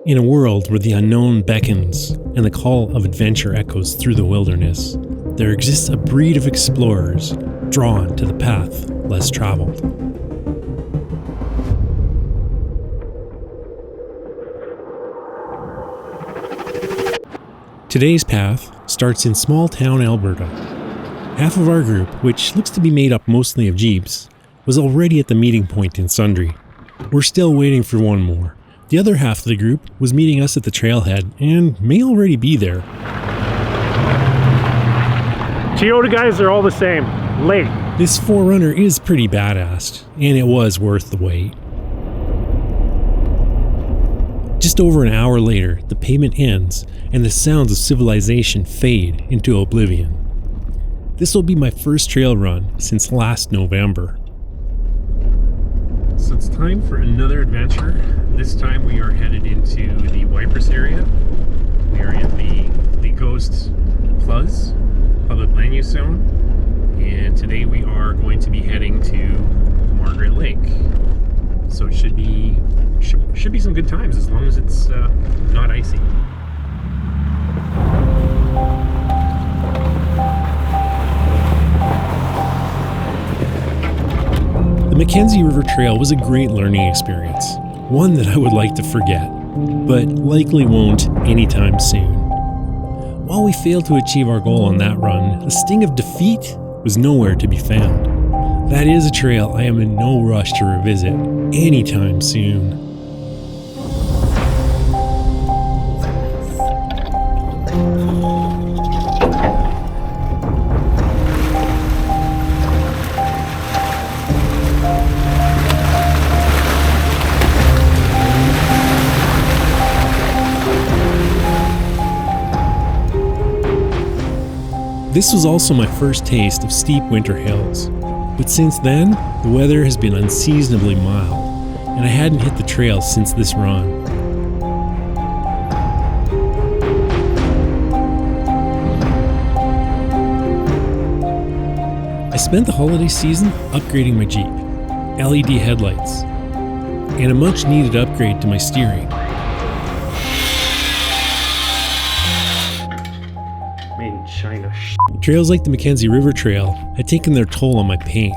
In a world where the unknown beckons and the call of adventure echoes through the wilderness, there exists a breed of explorers drawn to the path less traveled. Today's path starts in small town Alberta. Half of our group, which looks to be made up mostly of Jeeps, was already at the meeting point in Sundre. We're still waiting for one more. The other half of the group was meeting us at the trailhead and may already be there. Toyota guys are all the same. Late. This 4Runner is pretty badass, and it was worth the wait. Just over an hour later, the pavement ends and the sounds of civilization fade into oblivion. This will be my first trail run since last November. So it's time for another adventure. This time we are headed into the Wipers area. We are in the Ghost PLUZ, Public Land Use Zone. And today we are going to be heading to Margaret Lake. So it should be some good times as long as it's not icy. The Mackenzie River Trail was a great learning experience, one that I would like to forget, but likely won't anytime soon. While we failed to achieve our goal on that run, the sting of defeat was nowhere to be found. That is a trail I am in no rush to revisit anytime soon. This was also my first taste of steep winter hills, but since then, the weather has been unseasonably mild, and I hadn't hit the trail since this run. I spent the holiday season upgrading my Jeep, LED headlights, and a much needed upgrade to my steering. Made in China. Trails like the Mackenzie River Trail had taken their toll on my paint,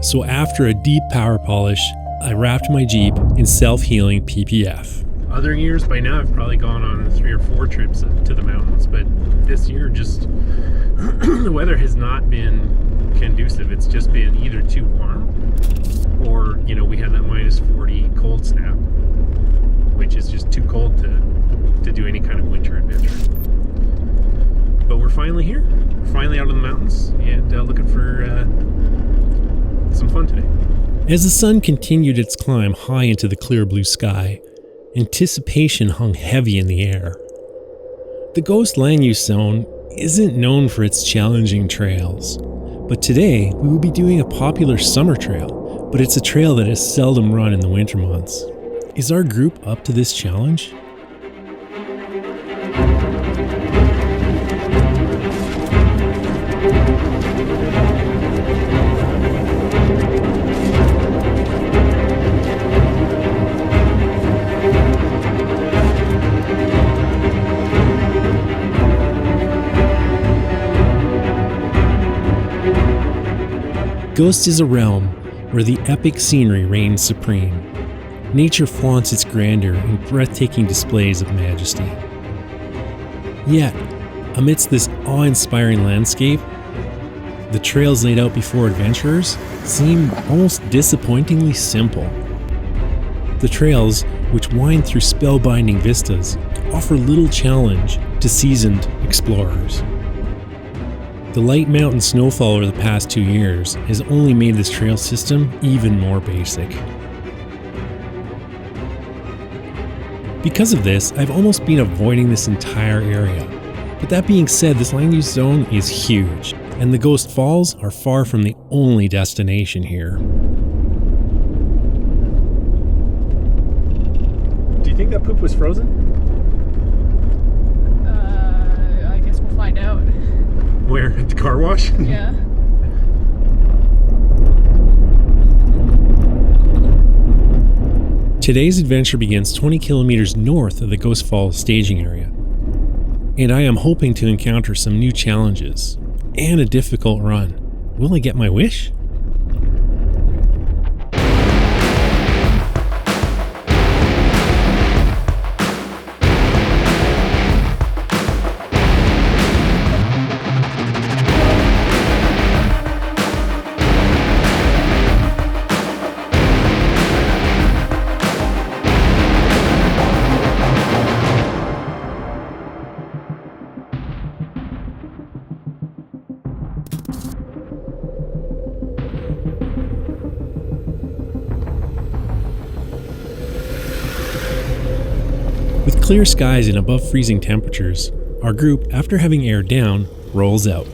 so after a deep power polish, I wrapped my Jeep in self-healing PPF. Other years by now I've probably gone on 3 or 4 trips to the mountains, but this year just the weather has not been conducive. It's just been either too warm or, we had that -40 cold snap, which is just too cold to do any kind of winter adventure. But we're finally here. We're finally out of the mountains and looking for some fun today. As the sun continued its climb high into the clear blue sky, anticipation hung heavy in the air. The Ghost Land Use Zone isn't known for its challenging trails, but today we will be doing a popular summer trail, but it's a trail that is seldom run in the winter months. Is our group up to this challenge? Ghost is a realm where the epic scenery reigns supreme. Nature flaunts its grandeur in breathtaking displays of majesty. Yet, amidst this awe-inspiring landscape, the trails laid out before adventurers seem almost disappointingly simple. The trails, which wind through spellbinding vistas, offer little challenge to seasoned explorers. The light mountain snowfall over the past 2 years has only made this trail system even more basic. Because of this, I've almost been avoiding this entire area. But that being said, this land use zone is huge, and the Ghost Falls are far from the only destination here. Do you think that poop was frozen? I guess we'll find out. Where? At the car wash? Yeah. Today's adventure begins 20 kilometers north of the Ghost Falls staging area, and I am hoping to encounter some new challenges and a difficult run. Will I get my wish? With clear skies and above freezing temperatures, our group, after having aired down, rolls out.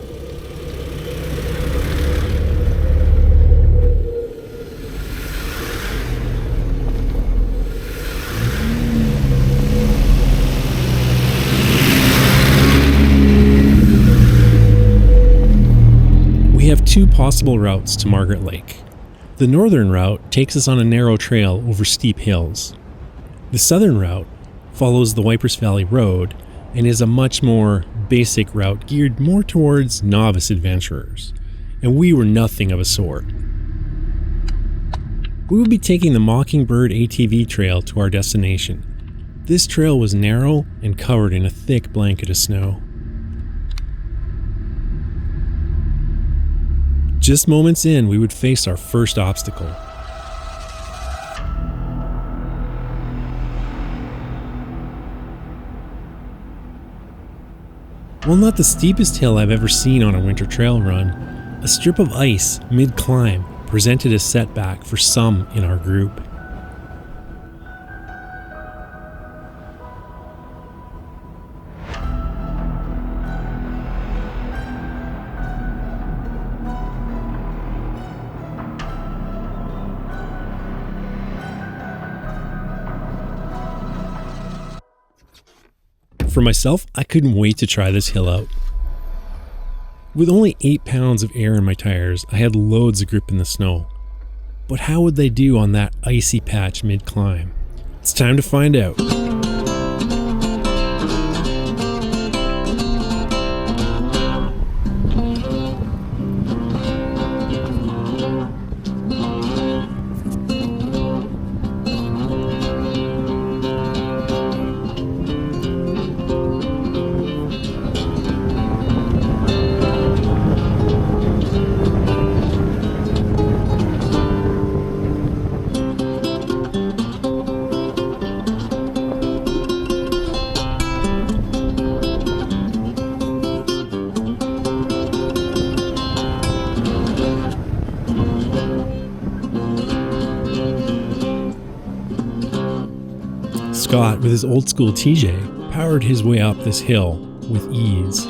We have two possible routes to Margaret Lake. The northern route takes us on a narrow trail over steep hills. The southern route follows the Wipers Valley Road and is a much more basic route geared more towards novice adventurers, and we were nothing of a sort. We will be taking the Mockingbird ATV trail to our destination. This trail was narrow and covered in a thick blanket of snow. Just moments in, we would face our first obstacle. While not the steepest hill I've ever seen on a winter trail run, a strip of ice mid-climb presented a setback for some in our group. For myself, I couldn't wait to try this hill out. With only 8 pounds of air in my tires, I had loads of grip in the snow. But how would they do on that icy patch mid-climb? It's time to find out. Scott, with his old school TJ, powered his way up this hill with ease.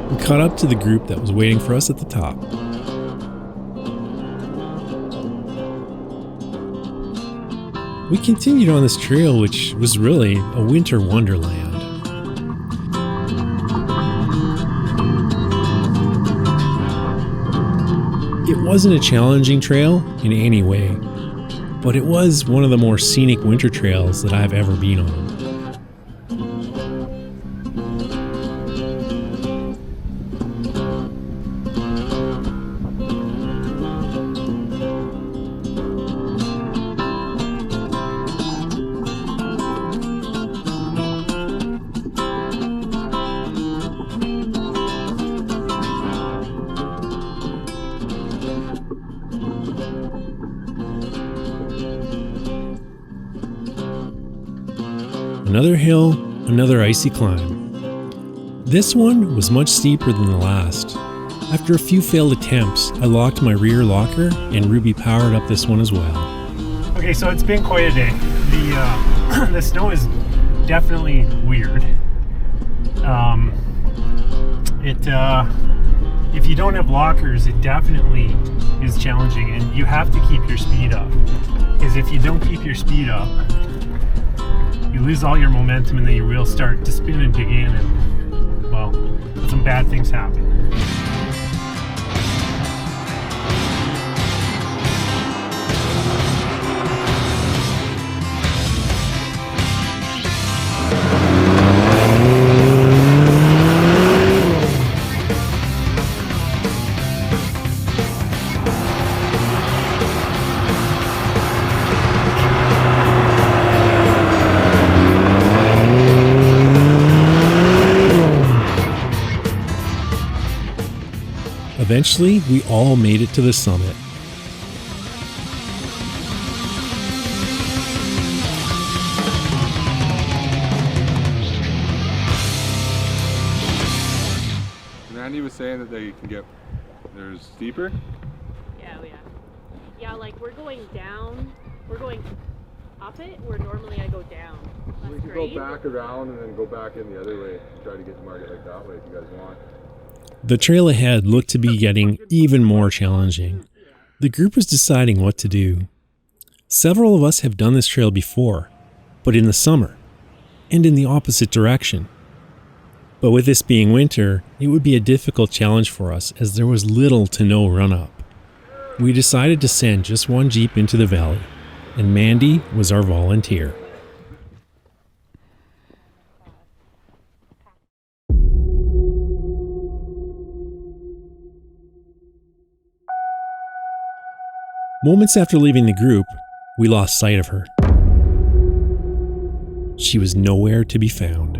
We caught up to the group that was waiting for us at the top. We continued on this trail, which was really a winter wonderland. It wasn't a challenging trail in any way, but it was one of the more scenic winter trails that I've ever been on. Another hill, another icy climb. This one was much steeper than the last. After a few failed attempts, I locked my rear locker and Ruby powered up this one as well. Okay, so it's been quite a day. The snow is definitely weird. if you don't have lockers, it definitely is challenging, and you have to keep your speed up. Because if you don't keep your speed up, you lose all your momentum, and then your wheels start to spin and dig in, and well, some bad things happen. Eventually, we all made it to the summit. Randy was saying that they can get, there's steeper? Yeah, like we're going down, we're going up it, where normally I go down. We can go back around and then go back in the other way and try to get to Margaret Lake that way if you guys want. The trail ahead looked to be getting even more challenging. The group was deciding what to do. Several of us have done this trail before, but in the summer, and in the opposite direction. But with this being winter, it would be a difficult challenge for us as there was little to no run-up. We decided to send just one Jeep into the valley, and Mandy was our volunteer. Moments after leaving the group, we lost sight of her. She was nowhere to be found.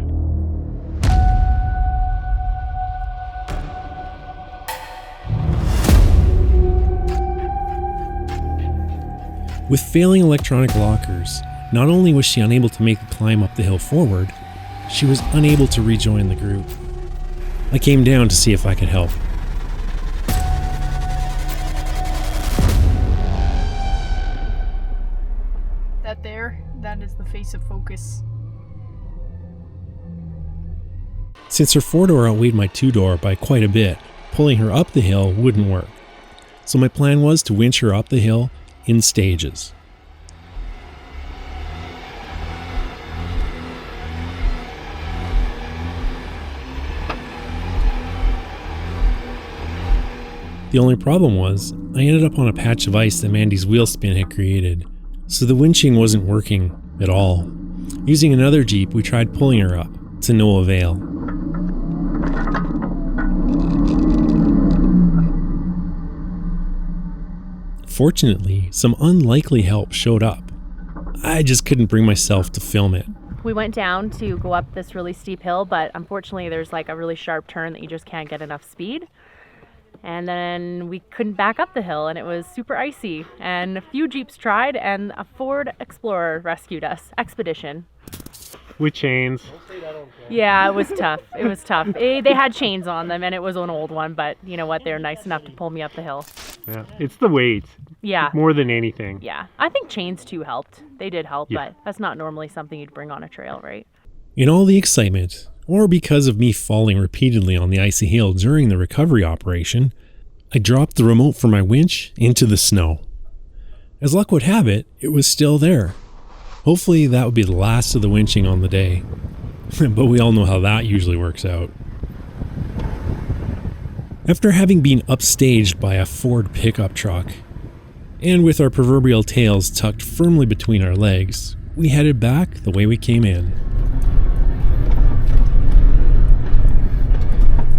With failing electronic lockers, not only was she unable to make the climb up the hill forward, she was unable to rejoin the group. I came down to see if I could help. That is the face of focus. Since her 4-door outweighed my 2-door by quite a bit, pulling her up the hill wouldn't work. So my plan was to winch her up the hill in stages. The only problem was, I ended up on a patch of ice that Mandy's wheel spin had created, so the winching wasn't working at all. Using another Jeep, we tried pulling her up, to no avail. Fortunately, some unlikely help showed up. I just couldn't bring myself to film it. We went down to go up this really steep hill, but unfortunately there's like a really sharp turn that you just can't get enough speed. And then we couldn't back up the hill, and it was super icy. And a few Jeeps tried, and a Ford Explorer rescued us. Expedition. With chains. Yeah, it was tough. It was tough. They had chains on them, and it was an old one, but you know what? They were nice enough to pull me up the hill. Yeah, it's the weight. Yeah. More than anything. Yeah. I think chains too helped. They did help, Yeah. but that's not normally something you'd bring on a trail, right? In all the excitement, or because of me falling repeatedly on the icy hill during the recovery operation, I dropped the remote for my winch into the snow. As luck would have it, it was still there. Hopefully that would be the last of the winching on the day. But we all know how that usually works out. After having been upstaged by a Ford pickup truck, and with our proverbial tails tucked firmly between our legs, we headed back the way we came in.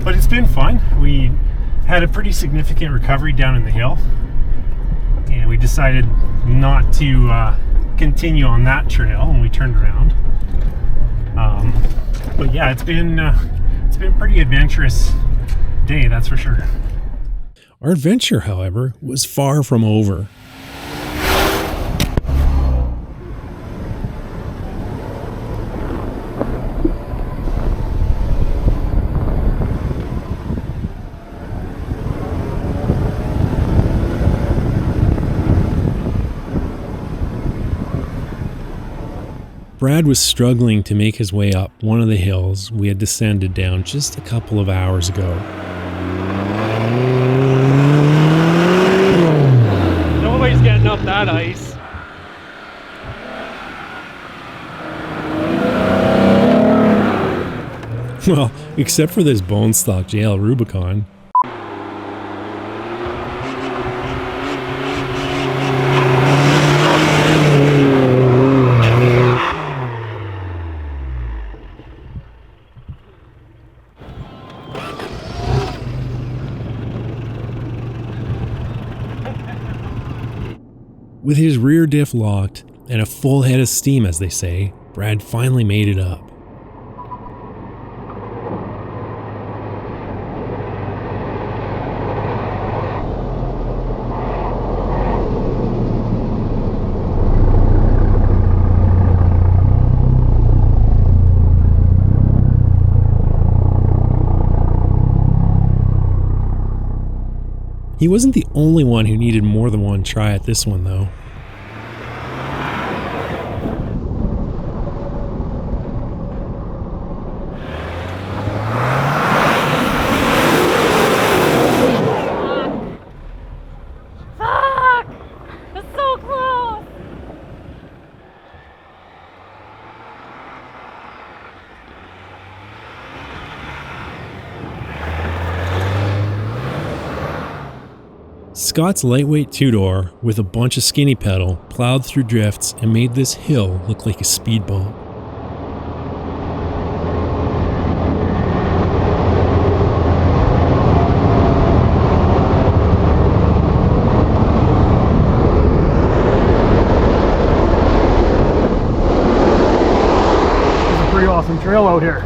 But it's been fun. We had a pretty significant recovery down in the hill, and we decided not to continue on that trail, and we turned around. But yeah, it's been a pretty adventurous day, that's for sure. Our adventure, however, was far from over. Brad was struggling to make his way up one of the hills we had descended down just a couple of hours ago. Well, except for this bone stock JL Rubicon. With his rear diff locked and a full head of steam, as they say, Brad finally made it up. He wasn't the only one who needed more than one try at this one, though. Fuck! That's so close! Scott's lightweight two-door with a bunch of skinny pedal plowed through drifts and made this hill look like a speed bump. It's a pretty awesome trail out here,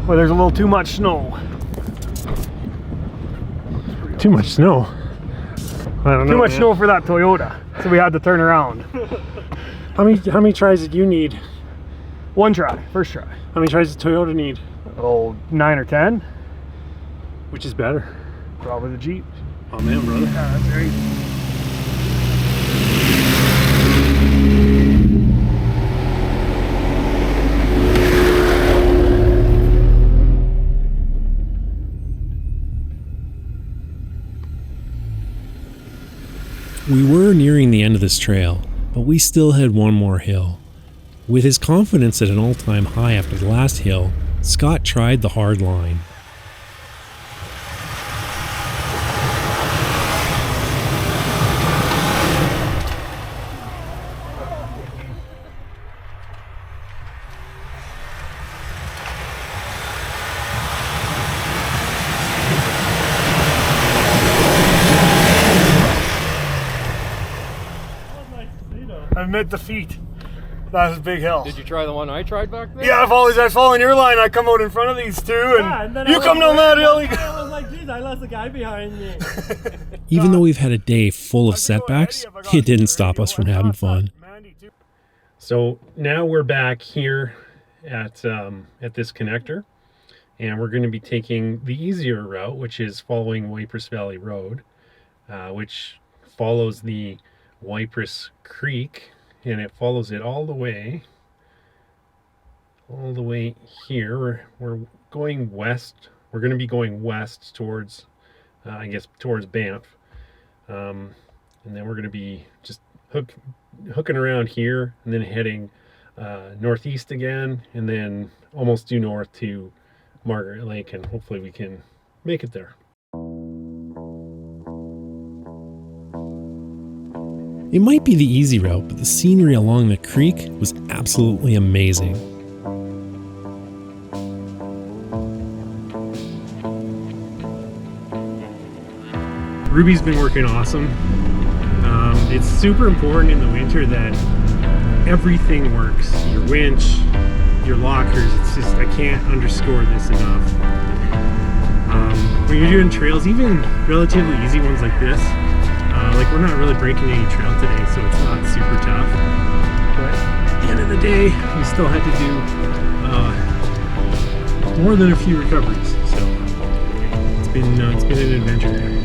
but there's a little too much snow. Too much snow. I don't know. Too much snow for that Toyota, so we had to turn around. How many tries did you need? One try, first try. How many tries did Toyota need? Oh, 9 or 10. Which is better? Probably the Jeep. Oh man, brother. Yeah, that's right. We were nearing the end of this trail, but we still had one more hill. With his confidence at an all-time high after the last hill, Scott tried the hard line. Admit defeat. That's a big hill. Did you try the one I tried back there? Yeah, I fall in your line. I come out in front of these two, and then you come down that hill. I was like, geez, I lost a guy behind me. Even though we've had a day full of setbacks, it didn't stop us from having fun. So now we're back here at this connector, and we're going to be taking the easier route, which is following Wipers Valley Road, which follows the Wipers Creek, and it follows it all the way here. We're going west. We're going to be going west towards I guess towards Banff, and then we're going to be just hooking around here and then heading northeast again, and then almost due north to Margaret Lake, and hopefully we can make it there. It might be the easy route, but the scenery along the creek was absolutely amazing. Ruby's been working awesome. It's super important in the winter that everything works. Your winch, your lockers, it's just, I can't underscore this enough. When you're doing trails, even relatively easy ones like this, like we're not really breaking any trail today, so it's not super tough. But at the end of the day, we still had to do more than a few recoveries. So it's been an adventure.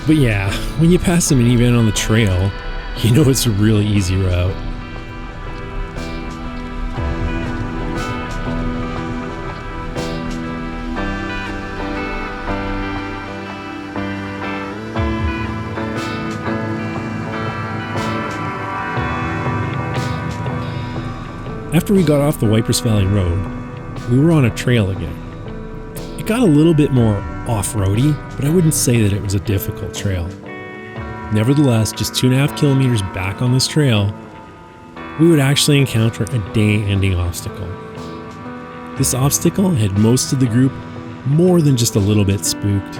But yeah, when you pass a minivan on the trail, you know it's a really easy route. After we got off the Wipers Valley Road, we were on a trail again. It got a little bit more off-roady, but I wouldn't say that it was a difficult trail. Nevertheless, just 2.5 kilometers back on this trail, we would actually encounter a day-ending obstacle. This obstacle had most of the group more than just a little bit spooked.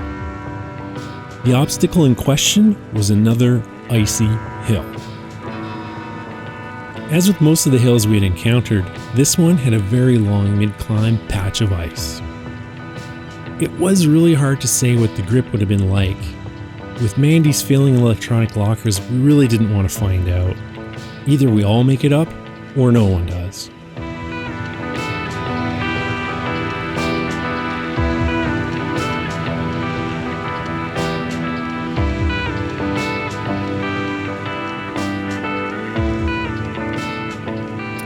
The obstacle in question was another icy hill. As with most of the hills we had encountered, this one had a very long mid-climb patch of ice. It was really hard to say what the grip would have been like. With Mandy's failing electronic lockers, we really didn't want to find out. Either we all make it up, or no one does.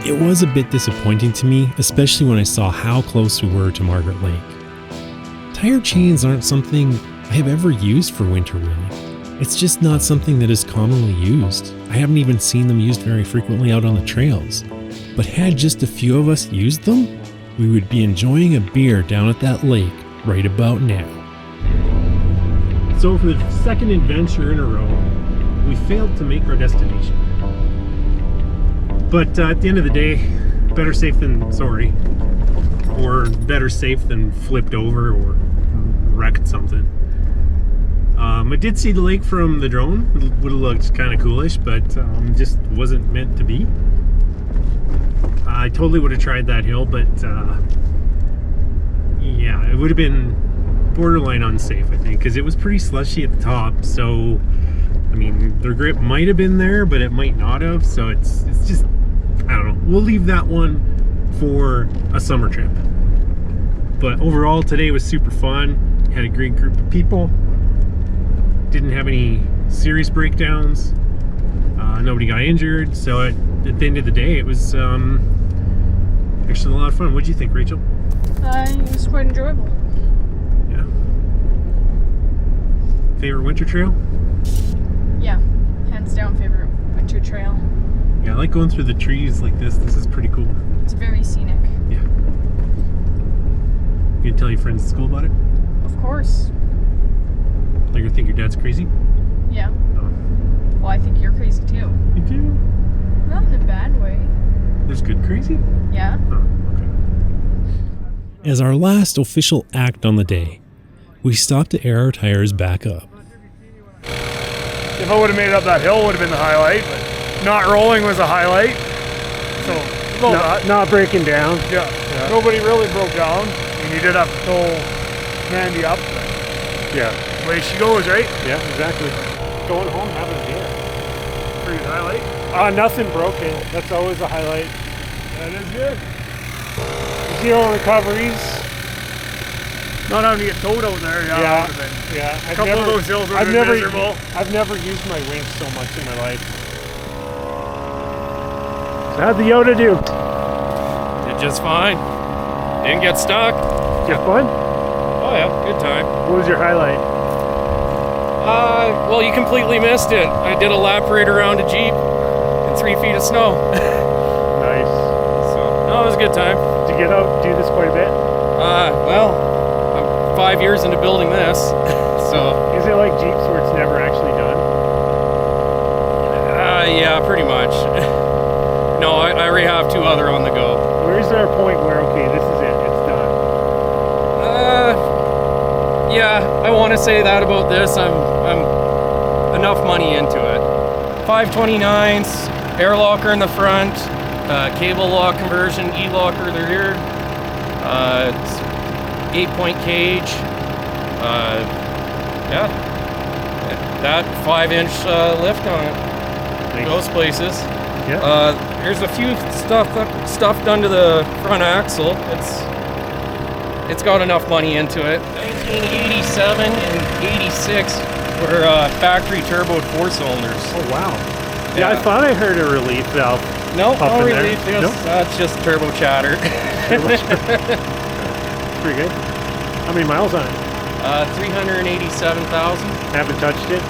It was a bit disappointing to me, especially when I saw how close we were to Margaret Lake. Tire chains aren't something I have ever used for winter really. It's just not something that is commonly used. I haven't even seen them used very frequently out on the trails. But had just a few of us used them, we would be enjoying a beer down at that lake right about now. So for the second adventure in a row, we failed to make our destination. But at the end of the day, better safe than sorry. Or better safe than flipped over or wrecked something. I did see the lake from the drone. It would have looked kind of coolish, but just wasn't meant to be. I totally would have tried that hill, but yeah, it would have been borderline unsafe, I think, because it was pretty slushy at the top. So, I mean, their grip might have been there, but it might not have. So it's just, I don't know. We'll leave that one for a summer trip. But overall, today was super fun. Had a great group of people. Didn't have any serious breakdowns. Nobody got injured. So at the end of the day, it was actually a lot of fun. What did you think, Rachel? It was quite enjoyable. Yeah. Favorite winter trail? Yeah, hands down favorite winter trail. Yeah, I like going through the trees like this. This is pretty cool. It's very scenic. Yeah. You gonna tell your friends at school about it? Of course. They're gonna think your dad's crazy? Yeah. Oh. Well, I think you're crazy too. You do? Not in a bad way. There's good crazy? Yeah. Oh, okay. As our last official act on the day, we stopped to air our tires back up. If I would have made it up that hill, would have been the highlight, but not rolling was a highlight. So, Not breaking down. yeah. Nobody really broke down. I mean, you did have to pull Mandy up, but Yeah. way she goes, right? Yeah, exactly. Going home, having a beer. Pretty good highlight. Nothing broken. That's always a highlight. That is good. 0 recoveries. Not having to get towed out there, yeah. Yeah. That would have been. Yeah. A couple of those hills would have been miserable. I've never used my winch so much in my life. So how'd the Yoda do? Did just fine. Didn't get stuck. Have fun? Oh yeah, good time. What was your highlight? Well, you completely missed it. I did a lap right around a Jeep in 3 feet of snow. Nice. So, no, it was a good time. Did you get out and do this quite a bit? Well, I'm 5 years into building this, so. Is it like Jeeps where it's never actually done? Yeah, pretty much. No, I already have 2 other on the go. Or is there a point where, okay, this is it, it's done? Yeah, I want to say that about this. I'm enough money into it. 529s, air locker in the front, cable lock conversion, e-locker the rear, 8-point cage. Yeah, that 5-inch lift on it. Those places. Yeah. There's a few stuff done to the front axle. It's got enough money into it. 1987 and 86 We're factory turboed 4-cylinders. Oh wow. Yeah, I thought I heard a relief valve. No, Up no in there? relief. Nope. That's just turbo chatter. Pretty good. How many miles on it? 387,000. Haven't touched it?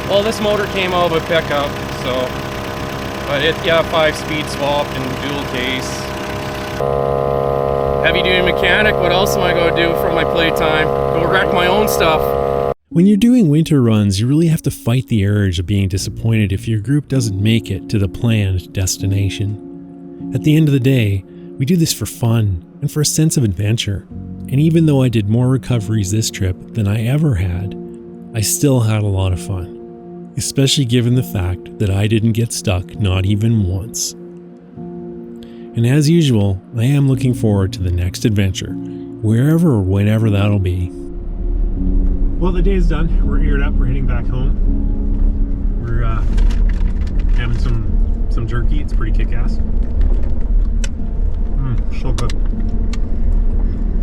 Well, this motor came out of a pickup, so. But it, yeah, 5-speed swapped and dual case. Heavy duty mechanic, what else am I going to do for my playtime? Go wreck my own stuff. When you're doing winter runs, you really have to fight the urge of being disappointed if your group doesn't make it to the planned destination. At the end of the day, we do this for fun and for a sense of adventure. And even though I did more recoveries this trip than I ever had, I still had a lot of fun, especially given the fact that I didn't get stuck not even once. And as usual, I am looking forward to the next adventure, wherever or whenever that'll be. Well, the day's done. We're eared up. We're heading back home. We're having some jerky. It's pretty kick-ass. So good.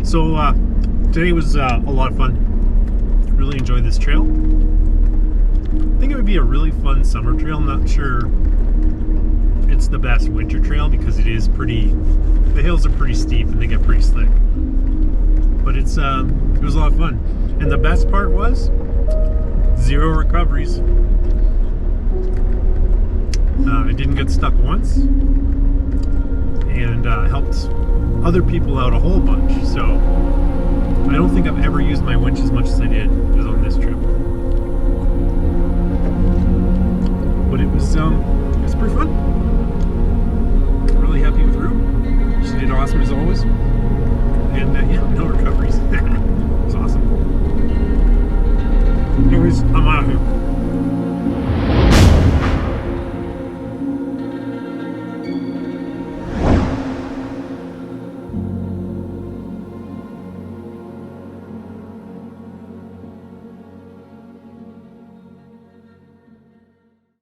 So today was a lot of fun. Really enjoyed this trail. I think it would be a really fun summer trail. I'm not sure it's the best winter trail because it is pretty. The hills are pretty steep and they get pretty slick. But it was a lot of fun. And the best part was 0 recoveries. I didn't get stuck once, and helped other people out a whole bunch. So I don't think I've ever used my winch as much as I did on this trip. But it was pretty fun. Really happy with Rue. She did awesome as always. And yeah, no recovery.